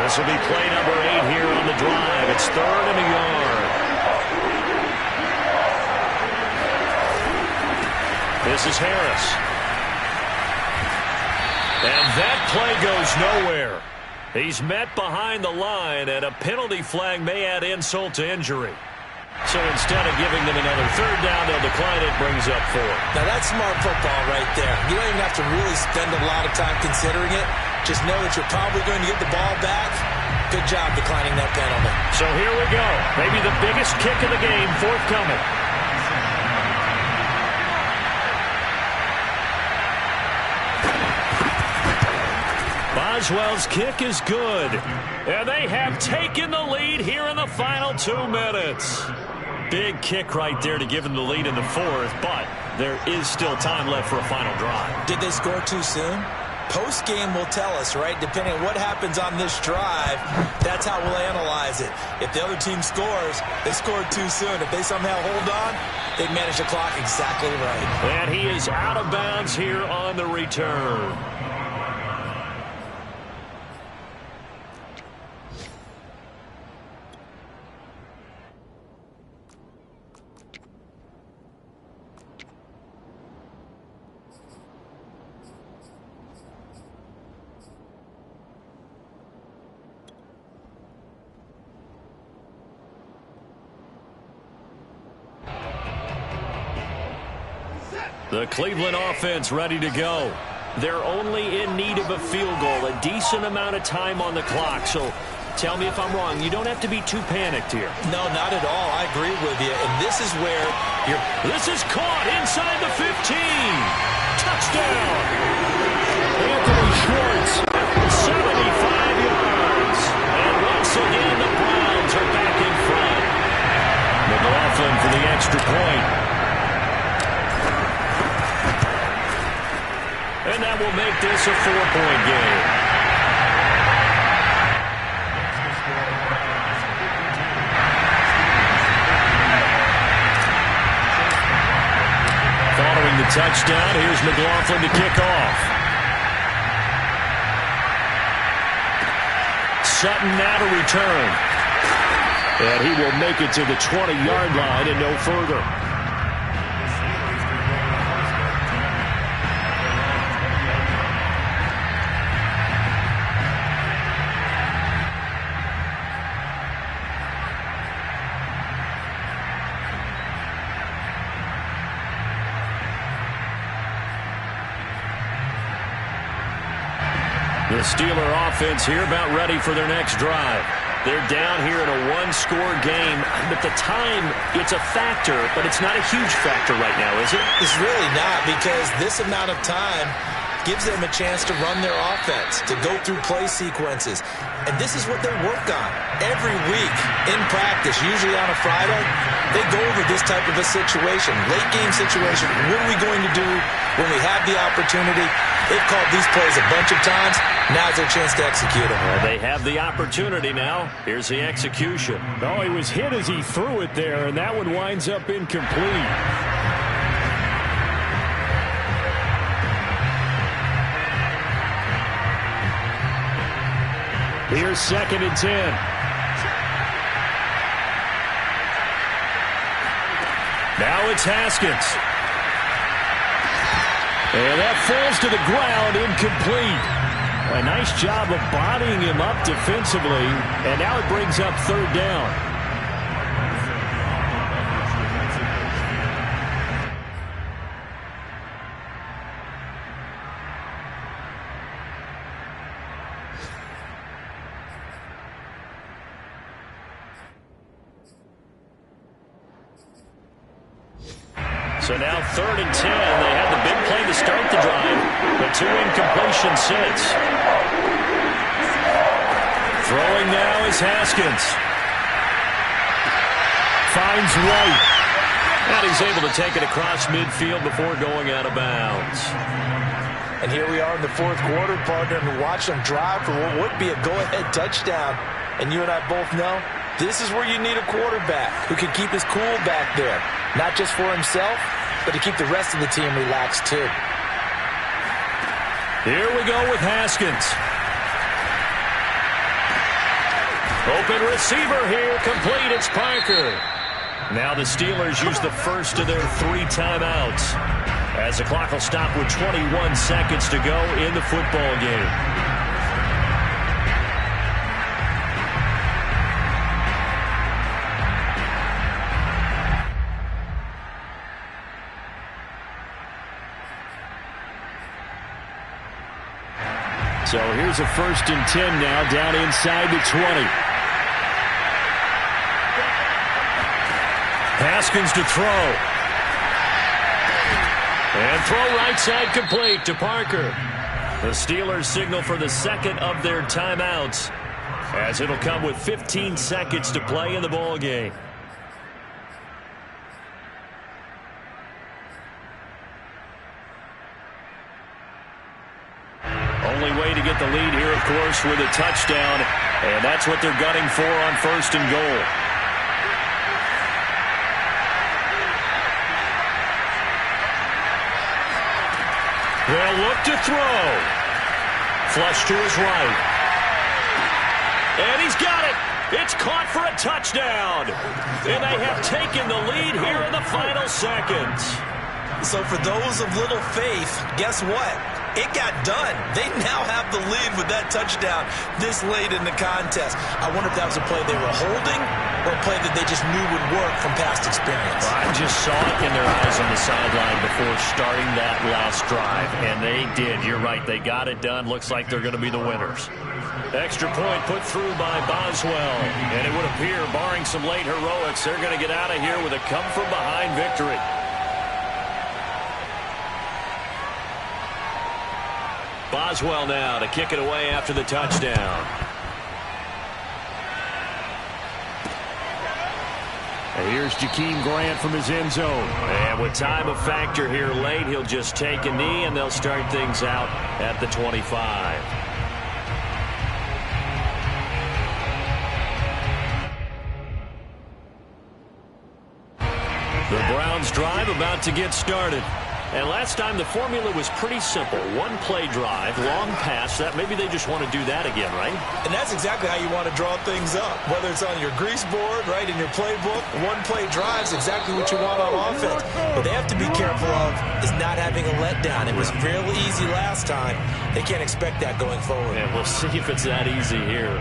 This will be play number 8 here on the drive. It's 3rd and a yard. This is Harris. And that play goes nowhere. He's met behind the line, and a penalty flag may add insult to injury. So instead of giving them another 3rd down, they'll decline it, brings up 4. Now that's smart football right there. You don't even have to really spend a lot of time considering it. Just know that you're probably going to get the ball back. Good job declining that penalty. So here we go. Maybe the biggest kick of the game forthcoming. Boswell's kick is good. And they have taken the lead here in the final 2 minutes. Big kick right there to give them the lead in the 4th, but there is still time left for a final drive. Did they score too soon? Post-game will tell us, right? Depending on what happens on this drive, that's how we'll analyze it. If the other team scores, they scored too soon. If they somehow hold on, they manage the clock exactly right. And he is out of bounds here on the return. The Cleveland offense ready to go. They're only in need of a field goal, a decent amount of time on the clock. So tell me if I'm wrong. You don't have to be too panicked here. No, not at all. I agree with you. And this is where you're... This is caught inside the 15. Touchdown. Anthony Schwartz, 75 yards. And once again, the Browns are back in front. McLaughlin for the extra point. And that will make this a 4-point game. Following the touchdown, here's McLaughlin to kick off. Sutton now to return. And he will make it to the 20-yard line and no further. The Steeler offense here about ready for their next drive. They're down here in a one-score game. But the time, it's a factor, but it's not a huge factor right now, is it? It's really not, because this amount of time gives them a chance to run their offense, to go through play sequences. And this is what they work on every week in practice, usually on a Friday. They go over this type of a situation, late-game situation. What are we going to do when we have the opportunity? They've called these plays a bunch of times. Now's their chance to execute them. Well, they have the opportunity now. Here's the execution. No, he was hit as he threw it there, and that one winds up incomplete. Here's 2nd and 10. Now it's Haskins. And that falls to the ground, incomplete. A nice job of bodying him up defensively, and now it brings up 3rd down. So now 3rd and 10. They had the big play to start the drive, but 2 incompletions since. Throwing now is Haskins. Finds White. And he's able to take it across midfield before going out of bounds. And here we are in the 4th quarter, partner, and watch them drive for what would be a go-ahead touchdown. And you and I both know this is where you need a quarterback who can keep his cool back there, not just for himself, but to keep the rest of the team relaxed too. Here we go with Haskins. Open receiver here, complete. It's Parker. Now the Steelers use the first of their 3 timeouts as the clock will stop with 21 seconds to go in the football game. So here's a 1st and 10 now down inside the 20. Haskins to throw. And throw right side complete to Parker. The Steelers signal for the second of their timeouts as it'll come with 15 seconds to play in the ball game. Only way to get the lead here, of course, with a touchdown. And that's what they're gunning for on 1st and goal. They'll look to throw. Flush to his right. And he's got it. It's caught for a touchdown. And they have taken the lead here in the final seconds. So for those of little faith, guess what? It got done. They now have the lead with that touchdown this late in the contest. I wonder if that was a play they were holding or a play that they just knew would work from past experience. I just saw it in their eyes on the sideline before starting that last drive, and they did. You're right. They got it done. Looks like they're going to be the winners. Extra point put through by Boswell, and it would appear, barring some late heroics, they're going to get out of here with a come-from-behind victory. Boswell now to kick it away after the touchdown. And here's Jakeem Grant from his end zone. And with time a factor here late, he'll just take a knee, and they'll start things out at the 25. The Browns drive about to get started. And last time the formula was pretty simple. 1 play drive, long pass. That maybe they just want to do that again, right? And that's exactly how you want to draw things up. Whether it's on your grease board, right, in your playbook, 1 play drive is exactly what you want on offense. What they have to be careful of is not having a letdown. It was real easy last time. They can't expect that going forward. And we'll see if it's that easy here.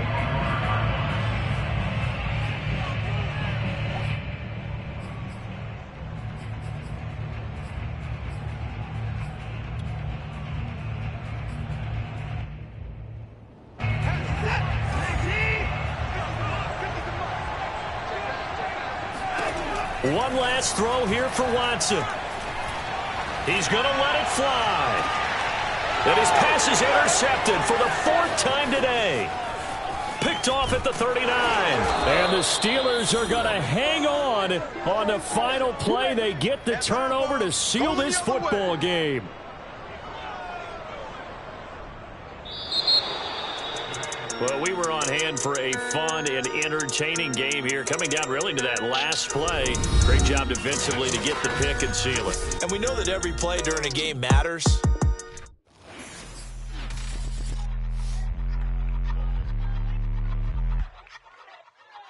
One last throw here for Watson. He's going to let it fly. And his pass is intercepted for the 4th time today. Picked off at the 39. And the Steelers are going to hang on the final play. They get the turnover to seal this football game. Well, we were on hand for a fun and entertaining game here, coming down really to that last play. Great job defensively to get the pick and seal it. And we know that every play during a game matters,